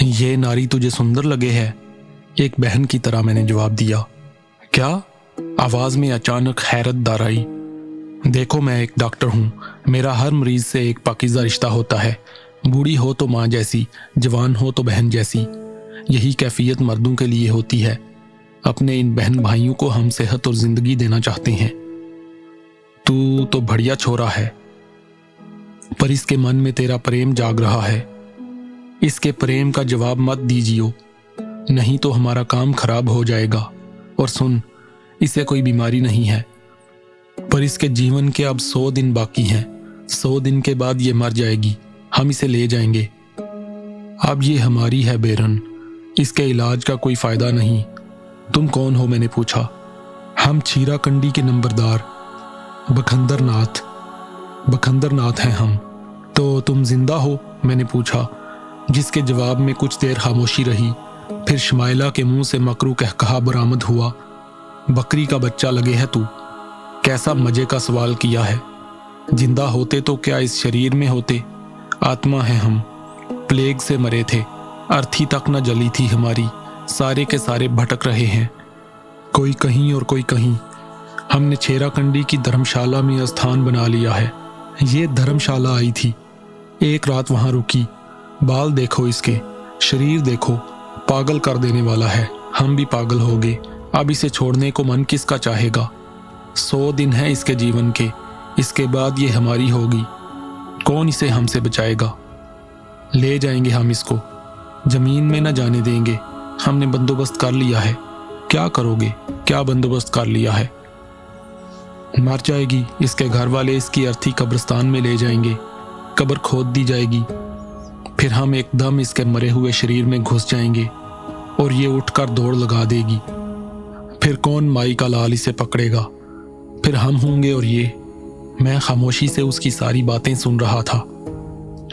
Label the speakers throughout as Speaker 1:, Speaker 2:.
Speaker 1: ये नारी तुझे सुंदर लगे है? एक बहन की तरह मैंने जवाब दिया। क्या? आवाज़ में अचानक हैरत दार आई। देखो, मैं एक डॉक्टर हूँ। मेरा हर मरीज से एक पाकीज़ा रिश्ता होता है। बूढ़ी हो तो माँ जैसी, जवान हो तो बहन जैसी। यही कैफियत मर्दों के लिए होती है। अपने इन बहन भाइयों को हम सेहत और जिंदगी देना चाहते हैं। तू तो बढ़िया छोरा है, पर इसके मन में तेरा प्रेम जाग रहा है। इसके प्रेम का जवाब मत दीजियो, नहीं तो हमारा काम खराब हो जाएगा। और सुन, इसे कोई बीमारी नहीं है, पर इसके जीवन के अब 100 दिन बाकी हैं। 100 दिन के बाद ये मर जाएगी। हम इसे ले जाएंगे। अब ये हमारी है बेरन, इसके इलाज का कोई फायदा नहीं। तुम कौन हो? मैंने पूछा। हम छीरा कंडी के नंबरदार बखंदर नाथ हैं हम। तो तुम जिंदा हो? मैंने पूछा, जिसके जवाब में कुछ देर खामोशी रही। फिर शमाइला के मुंह से मकरू कहकहा बरामद हुआ। बकरी का बच्चा लगे है तू। कैसा मजे का सवाल किया है। जिंदा होते तो क्या इस शरीर में होते? आत्मा है हम। प्लेग से मरे थे, अर्थी तक न जली थी हमारी। सारे के सारे भटक रहे हैं, कोई कहीं और कोई कहीं। हमने छेरा कंडी की धर्मशाला में स्थान बना लिया है। ये धर्मशाला आई थी, एक रात वहां रुकी। बाल देखो इसके, शरीर देखो, पागल कर देने वाला है। हम भी पागल हो गए। अब इसे छोड़ने को मन किसका चाहेगा? 100 दिन है इसके जीवन के, इसके बाद ये हमारी होगी। कौन इसे हमसे बचाएगा? ले जाएंगे हम इसको, जमीन में न जाने देंगे। हमने बंदोबस्त कर लिया है। क्या करोगे? क्या बंदोबस्त कर लिया है? मर जाएगी, इसके घर वाले इसकी अर्थी कब्रिस्तान में ले जाएंगे। कब्र खोद दी जाएगी, फिर हम एकदम इसके मरे हुए शरीर में घुस जाएंगे और ये उठकर दौड़ लगा देगी। फिर कौन माई का लाल इसे पकड़ेगा? फिर हम होंगे और ये। मैं खामोशी से उसकी सारी बातें सुन रहा था।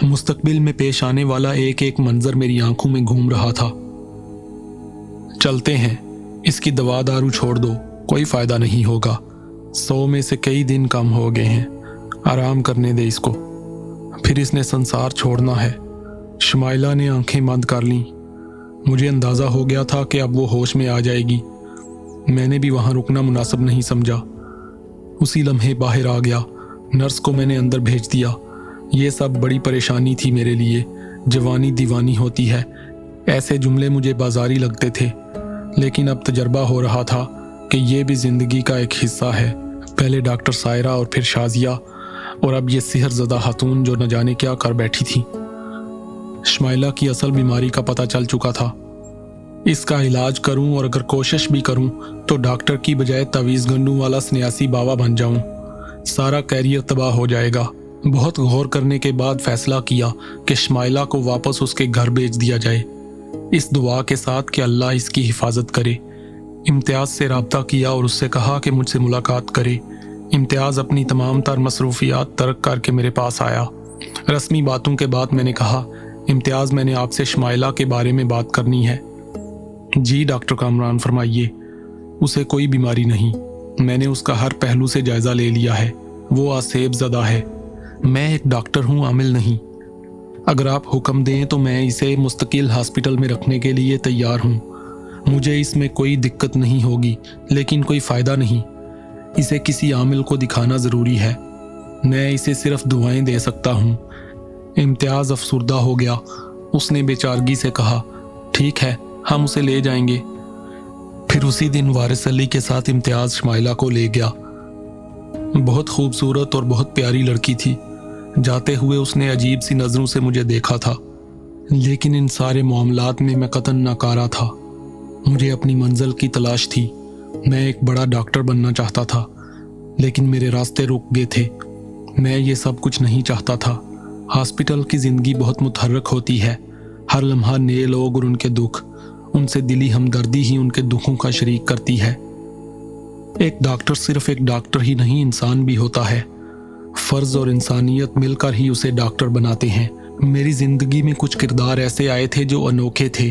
Speaker 1: मुस्तकबिल में पेश आने वाला एक एक मंजर मेरी आंखों में घूम रहा था। चलते हैं, इसकी दवा दारू छोड़ दो, कोई फायदा नहीं होगा। 100 में से कई दिन कम हो गए हैं। आराम करने दे इसको, फिर इसने संसार छोड़ना है। शमाइला ने आंखें बंद कर लीं। मुझे अंदाजा हो गया था कि अब वो होश में आ जाएगी। मैंने भी वहां रुकना मुनासिब नहीं समझा। उसी लम्हे बाहर आ गया। नर्स को मैंने अंदर भेज दिया। ये सब बड़ी परेशानी थी मेरे लिए। जवानी दीवानी होती है, ऐसे जुमले मुझे बाजारी लगते थे, लेकिन अब तजर्बा हो रहा था कि ये भी जिंदगी का एक हिस्सा है। पहले डॉक्टर सायरा और फिर शाजिया, और अब ये सिहरज़दा खातून जो न जाने क्या कर बैठी थी। शमाइला की असल बीमारी का पता चल चुका था। इसका इलाज करूं और अगर कोशिश भी करूं तो डॉक्टर की बजाय तावीज़ गंडू वाला सन्यासी बाबा बन जाऊं। सारा कैरियर तबाह हो जाएगा। बहुत गौर करने के बाद फैसला किया कि शमाइला को वापस उसके घर भेज दिया जाए, इस दुआ के साथ कि अल्लाह इसकी हिफाजत करे। इम्तियाज़ से रब्ता किया और उससे कहा कि मुझसे मुलाकात करे। इम्तियाज़ अपनी तमाम तर मसरूफियात तर्क करके मेरे पास आया। रस्मी बातों के बाद मैंने कहा, इम्तियाज़, मैंने आपसे शमाइला के बारे में बात करनी है। जी डॉक्टर कामरान, फरमाइए। उसे कोई बीमारी नहीं। मैंने उसका हर पहलू से जायज़ा ले लिया है। वो आसेब ज़दा है। मैं एक डॉक्टर हूँ, आमिल नहीं। अगर आप हुक्म दें तो मैं इसे मुस्तकिल हॉस्पिटल में रखने के लिए तैयार हूँ। मुझे इसमें कोई दिक्कत नहीं होगी, लेकिन कोई फ़ायदा नहीं। इसे किसी आमिल को दिखाना ज़रूरी है। मैं इसे सिर्फ दुआएं दे सकता हूँ। इम्तियाज़ अफसुर्दा हो गया। उसने बेचारगी से कहा, ठीक है, हम उसे ले जाएंगे। फिर उसी दिन वारिस अली के साथ इम्तियाज़ शमाइला को ले गया। बहुत खूबसूरत और बहुत प्यारी लड़की थी। जाते हुए उसने अजीब सी नज़रों से मुझे देखा था, लेकिन इन सारे मामलात में मैं कतन नाकारा था। मुझे अपनी मंजिल की तलाश थी। मैं एक बड़ा डॉक्टर बनना चाहता था, लेकिन मेरे रास्ते रुक गए थे। मैं ये सब कुछ नहीं चाहता था। हॉस्पिटल की ज़िंदगी बहुत मुतहर्रिक होती है। हर लम्हा नए लोग और उनके दुख, उनसे दिली हमदर्दी ही उनके दुखों का शरीक करती है। एक डॉक्टर सिर्फ एक डॉक्टर ही नहीं, इंसान भी होता है। फ़र्ज और इंसानियत मिलकर ही उसे डॉक्टर बनाते हैं। मेरी ज़िंदगी में कुछ किरदार ऐसे आए थे जो अनोखे थे,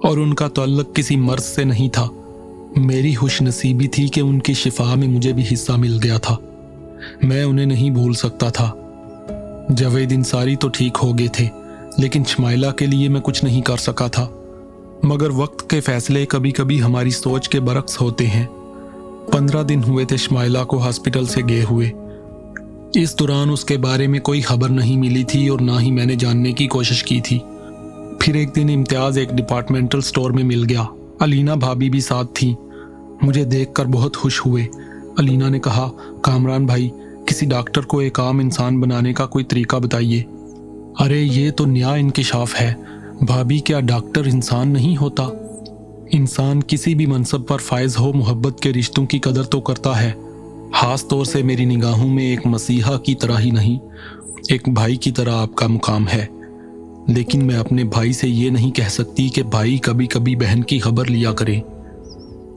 Speaker 1: और उनका ताल्लुक किसी मर्ज से नहीं था। मेरी खुशनसीबी थी कि उनकी शिफा में मुझे भी हिस्सा मिल गया था। मैं उन्हें नहीं भूल सकता था। जावेद इंसारी तो ठीक हो गए थे, लेकिन शमाइला के लिए मैं कुछ नहीं कर सका था। मगर वक्त के फैसले कभी कभी हमारी सोच के बरक्स होते हैं। 15 दिन हुए थे शमाइला को हॉस्पिटल से गए हुए। इस दौरान उसके बारे में कोई खबर नहीं मिली थी और ना ही मैंने जानने की कोशिश की थी। फिर एक दिन इम्तियाज़ एक डिपार्टमेंटल स्टोर में मिल गया। अलीना भाभी भी साथ थी। मुझे देखकर बहुत खुश हुए। अलीना ने कहा, कामरान भाई, किसी डॉक्टर को एक आम इंसान बनाने का कोई तरीका बताइए। अरे ये तो नया इंकिशाफ है भाभी, क्या डॉक्टर इंसान नहीं होता? इंसान किसी भी मनसब पर फायज हो मोहब्बत के रिश्तों की कदर तो करता है। खास तौर से मेरी निगाहों में एक मसीहा की तरह ही नहीं, एक भाई की तरह आपका मुकाम है। लेकिन मैं अपने भाई से ये नहीं कह सकती कि भाई कभी कभी बहन की खबर लिया करे।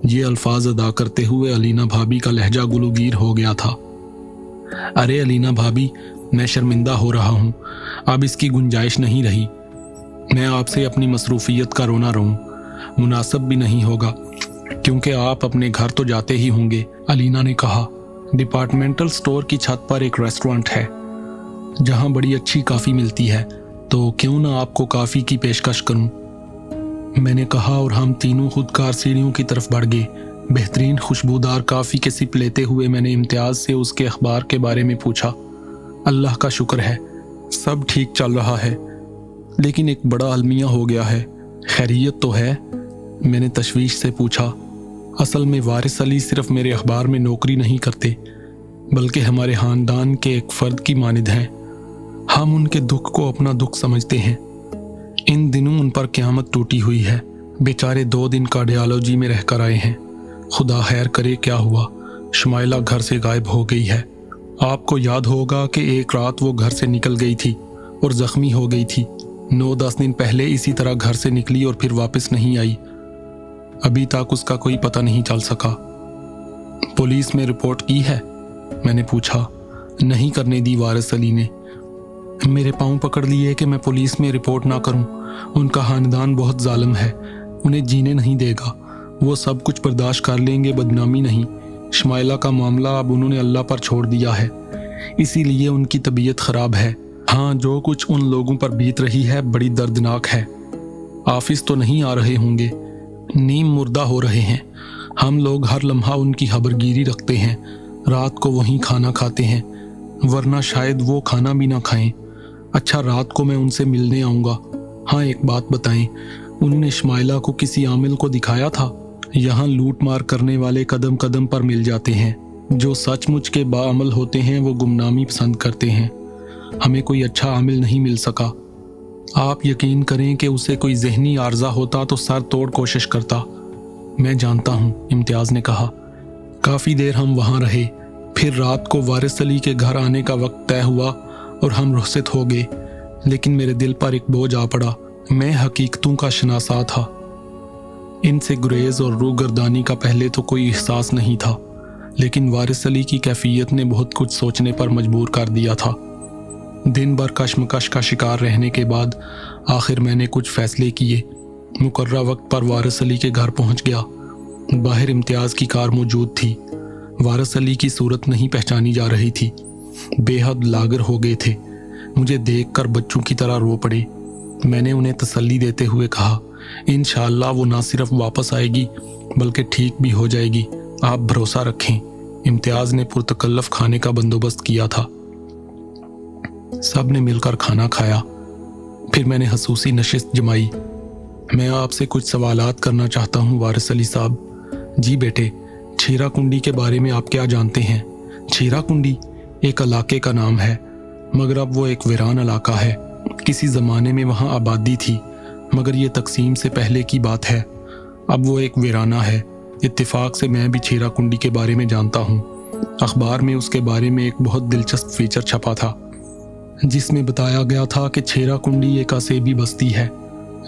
Speaker 1: ये अल्फाज अदा करते हुए अलीना भाभी का लहजा गुलूगीर हो गया था। अरे अलीना भाभी, मैं शर्मिंदा हो रहा हूँ, अब इसकी गुंजाइश नहीं रही। मैं आपसे अपनी मसरूफियत का रोना रहूं, मुनासिब भी नहीं होगा, क्योंकि आप अपने घर तो जाते ही होंगे। अलीना ने कहा, डिपार्टमेंटल स्टोर की छत पर एक रेस्टोरेंट है जहां बड़ी अच्छी कॉफ़ी मिलती है, तो क्यों ना आपको कॉफ़ी की पेशकश करूं। मैंने कहा और हम तीनों खुदकार सीढ़ियों की तरफ बढ़ गए। बेहतरीन खुशबूदार कॉफ़ी के सिप लेते हुए मैंने इम्तियाज़ से उसके अखबार के बारे में पूछा। अल्लाह का शुक्र है, सब ठीक चल रहा है, लेकिन एक बड़ा अलमिया हो गया है। खैरियत तो है? मैंने तशवीश से पूछा। असल में वारिस अली सिर्फ मेरे अखबार में नौकरी नहीं करते, बल्कि हमारे ख़ानदान के एक फ़र्द की मानिद हैं। हम उनके दुख को अपना दुख समझते हैं। इन दिनों उन पर क़यामत टूटी हुई है। बेचारे 2 दिन कार्डियोलॉजी में रह कर आए हैं। खुदा खैर करे क्या हुआ। शमाइला घर से गायब हो गई है। आपको याद होगा कि एक रात वो घर से निकल गई थी और ज़ख्मी हो गई थी। 9-10 दिन पहले इसी तरह घर से निकली और फिर वापस नहीं आई। अभी तक उसका कोई पता नहीं चल सका। पुलिस में रिपोर्ट की है? मैंने पूछा। नहीं करने दी वारिस अली ने। मेरे पांव पकड़ लिए कि मैं पुलिस में रिपोर्ट ना करूं। उनका खानदान बहुत जालिम है, उन्हें जीने नहीं देगा। वो सब कुछ बर्दाश्त कर लेंगे, बदनामी नहीं। शमाइला का मामला अब उन्होंने अल्लाह पर छोड़ दिया है, इसीलिए उनकी तबीयत ख़राब है। हाँ, जो कुछ उन लोगों पर बीत रही है बड़ी दर्दनाक है। ऑफिस तो नहीं आ रहे होंगे, नीम मुर्दा हो रहे हैं। हम लोग हर लम्हा उनकी खबरगिरी रखते हैं, रात को वहीं खाना खाते हैं, वरना शायद वो खाना भी ना खाएं। अच्छा, रात को मैं उनसे मिलने आऊँगा। हाँ, एक बात बताएं, उन्होंने शमाइला को किसी आमिल को दिखाया था? यहाँ लूट मार करने वाले कदम कदम पर मिल जाते हैं। जो सचमुच के बाअमल होते हैं वो गुमनामी पसंद करते हैं। हमें कोई अच्छा आमिल नहीं मिल सका। आप यकीन करें कि उसे कोई जहनी आर्जा होता तो सर तोड़ कोशिश करता। मैं जानता हूँ, इम्तियाज़ ने कहा। काफ़ी देर हम वहाँ रहे। फिर रात को वारिस अली के घर आने का वक्त तय हुआ और हम रुखसत हो गए। लेकिन मेरे दिल पर एक बोझ आ पड़ा। मैं हकीकतों का शनासा था। इनसे गुरेज और रूगर्दानी का पहले तो कोई एहसास नहीं था, लेकिन वारिस अली की कैफियत ने बहुत कुछ सोचने पर मजबूर कर दिया था। दिन भर कशमकश का शिकार रहने के बाद आखिर मैंने कुछ फैसले किए। मुकर्रा वक्त पर वारिस अली के घर पहुंच गया। बाहर इम्तियाज़ की कार मौजूद थी। वारिस अली की सूरत नहीं पहचानी जा रही थी। बेहद लागर हो गए थे। मुझे देखकर बच्चों की तरह रो पड़े। मैंने उन्हें तसल्ली देते हुए कहा, इंशाअल्लाह वो ना सिर्फ वापस आएगी बल्कि ठीक भी हो जाएगी, आप भरोसा रखें। इम्तियाज़ ने पुरतकल्लफ खाने का बंदोबस्त किया था। सब ने मिलकर खाना खाया। फिर मैंने हसूसी नशिस्त जमाई। मैं आपसे कुछ सवालात करना चाहता हूँ वारिस अली साहब। जी बेटे, छीरा कुंडी के बारे में आप क्या जानते हैं? छीरा कुंडी एक इलाके का नाम है, मगर अब वो एक वीरान इलाका है। किसी ज़माने में वहाँ आबादी थी, मगर ये तकसीम से पहले की बात है। अब वो एक वीराना है। इत्तेफाक से मैं भी छीरा कुंडी के बारे में जानता हूँ। अखबार में उसके बारे में एक बहुत दिलचस्प फीचर छपा था, जिसमें बताया गया था कि छीरा कुंडी एक असेबी बस्ती है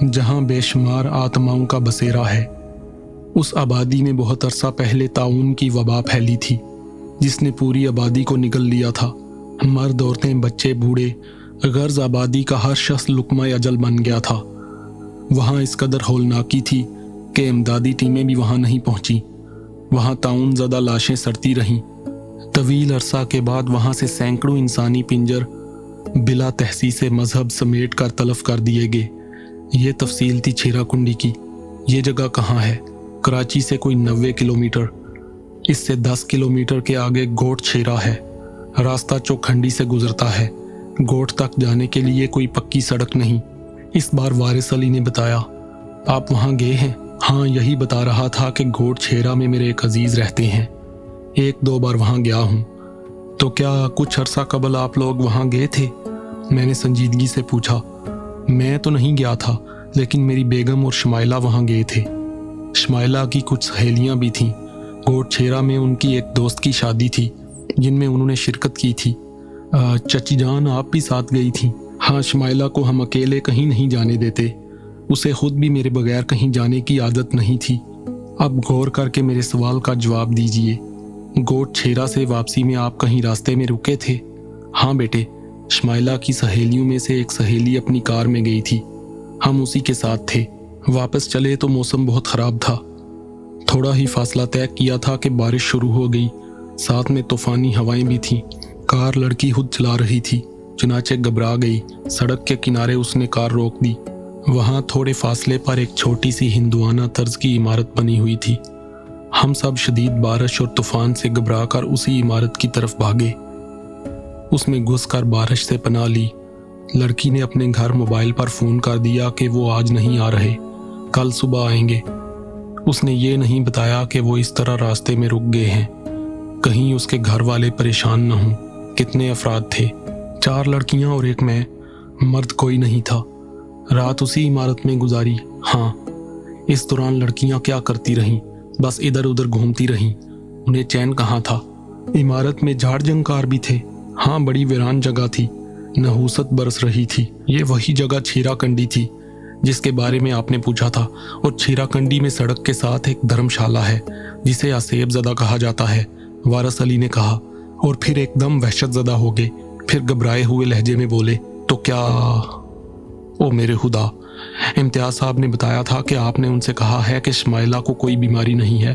Speaker 1: जहाँ बेशुमार आत्माओं का बसेरा है। उस आबादी में बहुत अरसा पहले ताउन की वबा फैली थी, जिसने पूरी आबादी को निगल लिया था। मर्द, औरतें, बच्चे, बूढ़े, गर्ज आबादी का हर शख्स लुकमा अजल बन गया था। वहाँ इस कदर हौलनाकी थी कि इमदादी टीमें भी वहाँ नहीं पहुँची। वहाँ ताउन ज़दा लाशें सड़ती रहीं। तवील अरसा के बाद वहाँ से सैकड़ों इंसानी पिंजर बिला तहसीस मजहब समेट कर तलफ कर दिए गए। ये तफसील थी छेरा कुंडी की। ये जगह कहाँ है? कराची से कोई 90 किलोमीटर। इससे 10 किलोमीटर के आगे गोट छेरा है। रास्ता चौखंडी से गुजरता है। गोट तक जाने के लिए कोई पक्की सड़क नहीं। इस बार वारिस अली ने बताया, आप वहाँ गए हैं? हाँ, यही बता रहा था कि गोट छेरा में मेरे एक अजीज रहते हैं। 1-2 बार वहाँ गया हूँ। तो क्या कुछ अरसा कबल आप लोग वहाँ गए थे? मैंने संजीदगी से पूछा। मैं तो नहीं गया था, लेकिन मेरी बेगम और शमाइला वहाँ गए थे। शमाइला की कुछ सहेलियाँ भी थीं। गोट छेरा में उनकी एक दोस्त की शादी थी जिनमें उन्होंने शिरकत की थी। चची जान, आप भी साथ गई थी? हाँ, शमाइला को हम अकेले कहीं नहीं जाने देते। उसे खुद भी मेरे बगैर कहीं जाने की आदत नहीं थी। अब गौर करके मेरे सवाल का जवाब दीजिए। गोट छेरा से वापसी में आप कहीं रास्ते में रुके थे? हाँ बेटे, शमाइला की सहेलियों में से एक सहेली अपनी कार में गई थी। हम उसी के साथ थे। वापस चले तो मौसम बहुत ख़राब था। थोड़ा ही फासला तय किया था कि बारिश शुरू हो गई। साथ में तूफ़ानी हवाएं भी थीं। कार लड़की खुद चला रही थी, चुनाचे घबरा गई। सड़क के किनारे उसने कार रोक दी। वहाँ थोड़े फासले पर एक छोटी सी हिंदुआना तर्ज की इमारत बनी हुई थी। हम सब शदीद बारिश और तूफान से घबरा कर उसी इमारत की तरफ भागे। उसमें घुसकर बारिश से पनाह ली। लड़की ने अपने घर मोबाइल पर फ़ोन कर दिया कि वो आज नहीं आ रहे, कल सुबह आएंगे। उसने ये नहीं बताया कि वो इस तरह रास्ते में रुक गए हैं, कहीं उसके घर वाले परेशान न हों। कितने अफराद थे? 4 लड़कियां और एक मैं। मर्द कोई नहीं था। रात उसी इमारत में गुजारी। हाँ, इस दौरान लड़कियां क्या करती रहीं? बस इधर उधर घूमती रहीं। उन्हें चैन कहाँ था? इमारत में झाड़ जंकार भी थे। हाँ, बड़ी वीरान जगह थी। नहूसत बरस रही थी। ये वही जगह छेरा कंडी थी जिसके बारे में आपने पूछा था। और छेरा कंडी में सड़क के साथ एक धर्मशाला है जिसे आसेब ज़दा कहा जाता है, वारिस अली ने कहा। और फिर एकदम वहशत ज़दा हो गए। फिर घबराए हुए लहजे में बोले, तो क्या? ओ मेरे खुदा, इम्तियाज साहब ने बताया था कि आपने उनसे कहा है कि शमाइला को कोई बीमारी नहीं है,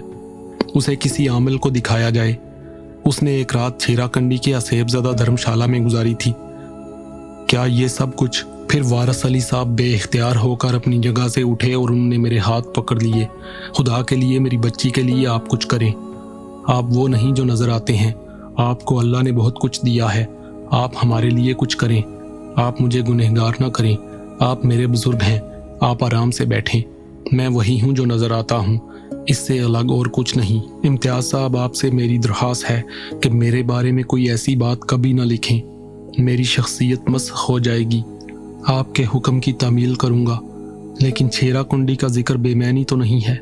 Speaker 1: उसे किसी आमिल को दिखाया जाए। उसने एक रात छेरा कंडी के आसेब ज़दा धर्मशाला में गुजारी थी। क्या ये सब कुछ? फिर वारिस अली साहब बेइख्तियार होकर अपनी जगह से उठे और उन्होंने मेरे हाथ पकड़ लिए। खुदा के लिए, मेरी बच्ची के लिए आप कुछ करें। आप वो नहीं जो नज़र आते हैं। आपको अल्लाह ने बहुत कुछ दिया है। आप हमारे लिए कुछ करें। आप मुझे गुनहगार ना करें। आप मेरे बुजुर्ग हैं। आप आराम से बैठें। मैं वही हूँ जो नज़र आता हूँ, इससे अलग और कुछ नहीं। इम्तियाज साहब, आपसे मेरी दरख्वास्त है कि मेरे बारे में कोई ऐसी बात कभी ना लिखें। मेरी शख्सियत मस्ख हो जाएगी। आपके हुक्म की तामील करूँगा, लेकिन छेरा कुंडी का जिक्र बेमैनी तो नहीं है।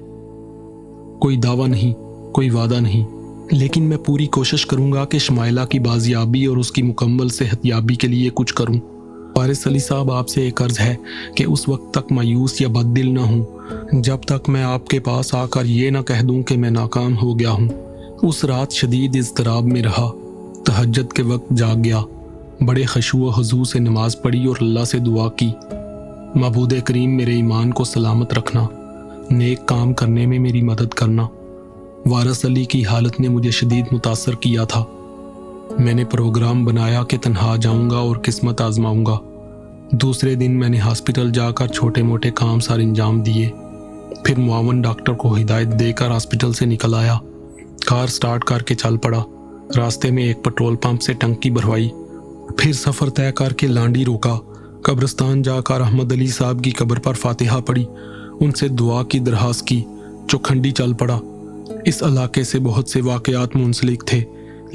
Speaker 1: कोई दावा नहीं, कोई वादा नहीं, लेकिन मैं पूरी कोशिश करूँगा कि शमाइला की बाजियाबी और उसकी मुकम्मल सेहतयाबी के लिए कुछ करूँ। वारिस अली साहब, आपसे एक अर्ज़ है कि उस वक्त तक मायूस या बददिल ना हूँ जब तक मैं आपके पास आकर ये ना कह दूँ कि मैं नाकाम हो गया हूँ। उस रात शदीद इज़्तिराब में रहा। तहज्जुद के वक्त जाग गया। बड़े खशू व हुजू से नमाज पढ़ी और अल्लाह से दुआ की, मबूद करीम मेरे ईमान को सलामत रखना, नेक काम करने में मेरी मदद करना। वारिस अली की हालत ने मुझे शदीद मुतासर किया था। मैंने प्रोग्राम बनाया कि तन्हा जाऊंगा और किस्मत आजमाऊंगा। दूसरे दिन मैंने हॉस्पिटल जाकर छोटे मोटे काम सर अंजाम दिए। फिर मुआवन डॉक्टर को हिदायत देकर हॉस्पिटल से निकल आया। कार स्टार्ट करके चल पड़ा। रास्ते में एक पेट्रोल पंप से टंकी भरवाई। फिर सफ़र तय करके लांडी रोका। कब्रिस्तान जाकर अहमद अली साहब की कब्र पर फातिहा पढ़ी। उनसे दुआ की दरख्वास्त की। चौखंडी चल पड़ा। इस इलाके से बहुत से वाक़यात मुंसलिक थे,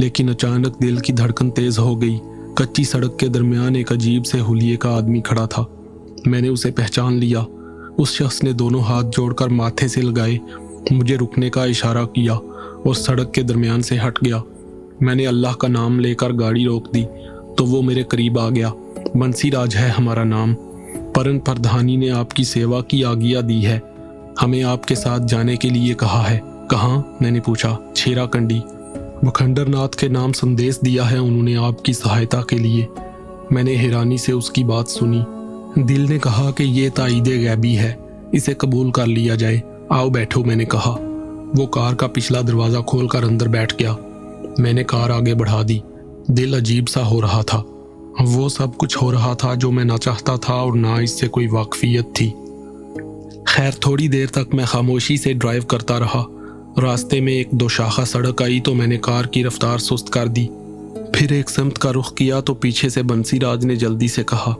Speaker 1: लेकिन अचानक दिल की धड़कन तेज़ हो गई। कच्ची सड़क के दरमियान एक अजीब से हुलिये का आदमी खड़ा था। मैंने उसे पहचान लिया। उस शख्स ने दोनों हाथ जोड़कर माथे से लगाए, मुझे रुकने का इशारा किया और सड़क के दरमियान से हट गया। मैंने अल्लाह का नाम लेकर गाड़ी रोक दी तो वो मेरे करीब आ गया। बंसी राज है हमारा नाम। परन प्रधानी ने आपकी सेवा की आज्ञा दी है। हमें आपके साथ जाने के लिए कहा है। कहाँ? मैंने पूछा। छेरा कंडी। मुखंडर नाथ के नाम संदेश दिया है उन्होंने आपकी सहायता के लिए। मैंने हैरानी से उसकी बात सुनी। दिल ने कहा कि ये ताईदे गैबी है, इसे कबूल कर लिया जाए। आओ बैठो, मैंने कहा। वो कार का पिछला दरवाज़ा खोलकर अंदर बैठ गया। मैंने कार आगे बढ़ा दी। दिल अजीब सा हो रहा था। वो सब कुछ हो रहा था जो मैं ना चाहता था और ना इससे कोई वाकफियत थी। खैर, थोड़ी देर तक मैं खामोशी से ड्राइव करता रहा। रास्ते में एक दोशाखा सड़क आई तो मैंने कार की रफ्तार सुस्त कर दी। फिर एक समत का रुख किया तो पीछे से बंसीराज ने जल्दी से कहा,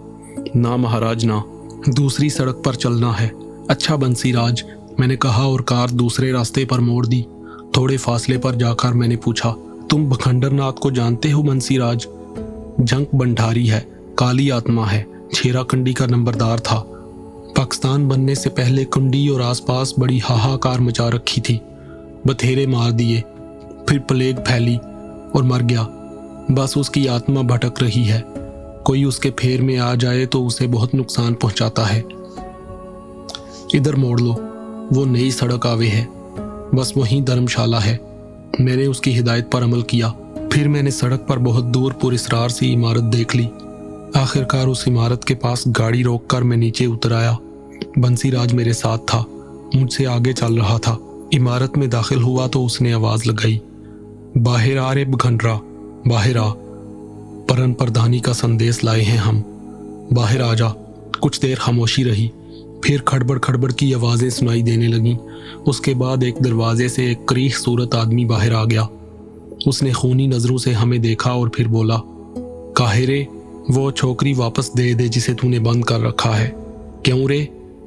Speaker 1: ना महाराज ना, दूसरी सड़क पर चलना है। अच्छा बंसीराज, मैंने कहा और कार दूसरे रास्ते पर मोड़ दी। थोड़े फासले पर जाकर मैंने पूछा, तुम बखंडर नाथ को जानते हो बंसीराज? जंक भंडारी है, काली आत्मा है, छेरा कंडी का नंबरदार था। पाकिस्तान बनने से पहले कुंडी और आसपास बड़ी हाहाकार मचा रखी थी। बथेरे मार दिए, फिर प्लेग फैली और मर गया। बस उसकी आत्मा भटक रही है। कोई उसके फेर में आ जाए तो उसे बहुत नुकसान पहुंचाता है। इधर मोड़ लो, वो नई सड़क आवे है, बस वहीं धर्मशाला है। मैंने उसकी हिदायत पर अमल किया। फिर मैंने सड़क पर बहुत दूर पुरस्रार सी इमारत देख ली। आखिरकार उस इमारत के पास गाड़ी रोककर मैं नीचे उतर आया। बंसीराज मेरे साथ था, मुझसे आगे चल रहा था। इमारत में दाखिल हुआ तो उसने आवाज लगाई, बाहर आ रे बखंडरा, बाहर आ, परन प्रधानी का संदेश लाए हैं हम, बाहर आ जा। कुछ देर खामोशी रही, फिर खड़बड़ खड़बड़ की आवाजें सुनाई देने लगीं। उसके बाद एक दरवाजे से एक करीह सूरत आदमी बाहर आ गया। उसने खूनी नजरों से हमें देखा और फिर बोला, काहिरे, वो छोकरी वापस दे दे जिसे तूने बंद कर रखा है। क्यों रे,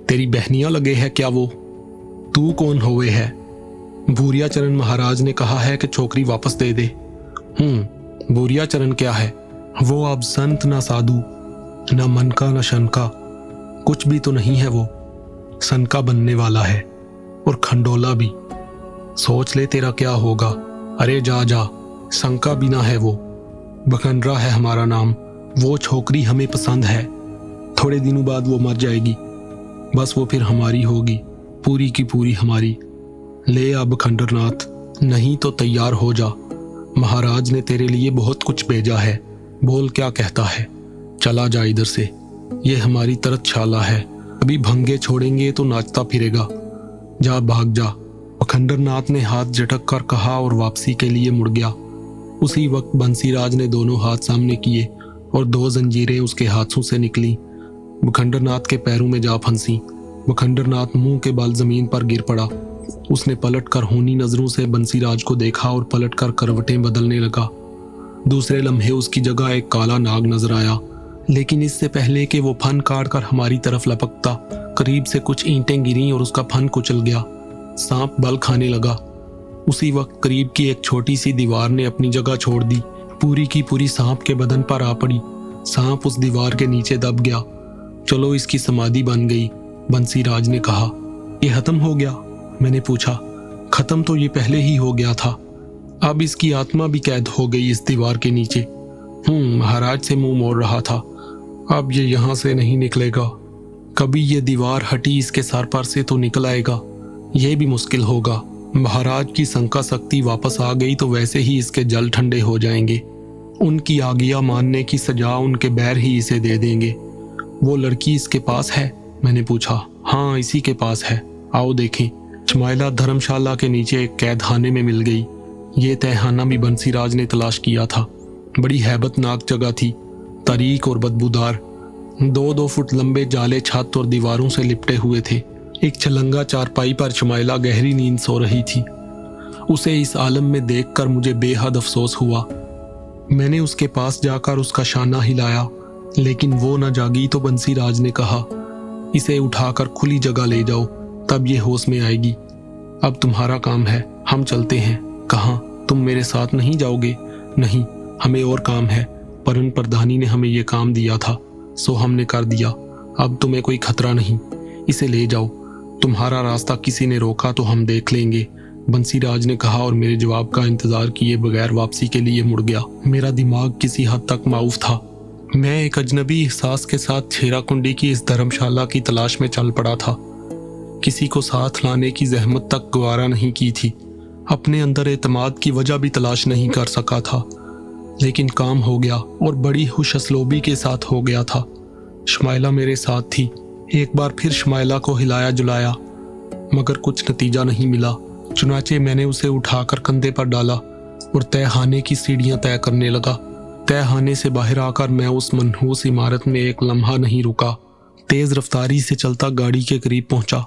Speaker 1: तेरी बहनियां लगे है क्या वो? तू कौन होवे है? भूरिया चरण महाराज ने कहा है कि छोकरी वापस दे दे। भूरिया चरण क्या है? वो अब संत ना साधु, ना मन का ना शन का, कुछ भी तो नहीं है। वो सन का बनने वाला है और खंडोला भी। सोच ले तेरा क्या होगा। अरे जा जा, शंका बिना है वो। बखंडरा है हमारा नाम। वो छोकरी हमें पसंद है। थोड़े दिनों बाद वो मर जाएगी, बस वो फिर हमारी होगी, पूरी की पूरी हमारी। ले आ बखंडरनाथ, नहीं तो तैयार हो जा। महाराज ने तेरे लिए बहुत कुछ भेजा है। बोल क्या कहता है? चला जा इधर से, ये हमारी तरतशाला है। अभी भंगे छोड़ेंगे तो नाचता फिरेगा। जा, भाग जा। बखंडरनाथ ने हाथ झटक कर कहा और वापसी के लिए मुड़ गया। उसी वक्त बंसीराज ने दोनों हाथ सामने किए और 2 जंजीरें उसके हाथों से निकली, बखंडरनाथ के पैरों में जा फंसी। बखंडरनाथ मुंह के बल जमीन पर गिर पड़ा। उसने पलटकर होनी नजरों से बंसीराज को देखा और पलटकर करवटें बदलने लगा। दूसरे लम्हे उसकी जगह एक काला नाग नजर आया, लेकिन इससे पहले कि वो फन काट कर हमारी तरफ लपकता, करीब से कुछ ईंटें गिरी और उसका फन कुचल गया। सांप बल खाने लगा। उसी वक्त करीब की एक छोटी सी दीवार ने अपनी जगह छोड़ दी। पूरी की पूरी सांप के बदन पर आ पड़ी। सांप उस दीवार के नीचे दब गया। चलो, इसकी समाधि बन गई, बंसीराज ने कहा। ये खत्म हो गया? मैंने पूछा। खत्म तो ये पहले ही हो गया था। अब इसकी आत्मा भी कैद हो गई इस दीवार के नीचे। महाराज से मुंह मोड़ रहा था। अब ये यहाँ से नहीं निकलेगा। कभी ये दीवार हटी इसके सर पर से तो निकल आएगा, ये भी मुश्किल होगा। महाराज की शंका शक्ति वापस आ गई तो वैसे ही इसके जल ठंडे हो जाएंगे। उनकी आज्ञा मानने की सजा उनके बैर ही इसे दे देंगे। वो लड़की इसके पास है? मैंने पूछा। हाँ, इसी के पास है, आओ देखें। शमाइला धर्मशाला के नीचे एक कैदखाने में मिल गई। ये तहखाना भी बंसीराज ने तलाश किया था। बड़ी हैबतनाक जगह थी, तारीक और बदबूदार। 2-2 फुट लंबे जाले छत और दीवारों से लिपटे हुए थे। एक छलंगा चारपाई पर शमाइला गहरी नींद सो रही थी। उसे इस आलम में देखकर मुझे बेहद अफसोस हुआ। मैंने उसके पास जाकर उसका शाना हिलाया, लेकिन वो न जागी तो बंसीराज ने कहा, इसे उठाकर खुली जगह ले जाओ, तब ये होश में आएगी। अब तुम्हारा काम है, हम चलते हैं। कहाँ? तुम मेरे साथ नहीं जाओगे? नहीं, हमें और काम है। परन प्रधानी ने हमें ये काम दिया था, सो हमने कर दिया। अब तुम्हें कोई खतरा नहीं, इसे ले जाओ। तुम्हारा रास्ता किसी ने रोका तो हम देख लेंगे, बंसीराज ने कहा और मेरे जवाब का इंतजार किए बगैर वापसी के लिए मुड़ गया। मेरा दिमाग किसी हद तक माऊफ था। मैं एक अजनबी एहसास के साथ छेरा कुंडी की इस धर्मशाला की तलाश में चल पड़ा था। किसी को साथ लाने की जहमत तक गवारा नहीं की थी। अपने अंदर एतमाद की वजह भी तलाश नहीं कर सका था, लेकिन काम हो गया और बड़ी खुशअस्लोबी के साथ हो गया था। शमाइला मेरे साथ थी। एक बार फिर शमाइला को हिलाया जुलाया, मगर कुछ नतीजा नहीं मिला। चुनाचे मैंने उसे उठाकर कंधे पर डाला और तहखाने की सीढ़ियां तय करने लगा। तय खाने से बाहर आकर मैं उस मनहूस इमारत में एक लम्हा नहीं रुका। तेज रफ्तारी से चलता गाड़ी के करीब पहुंचा।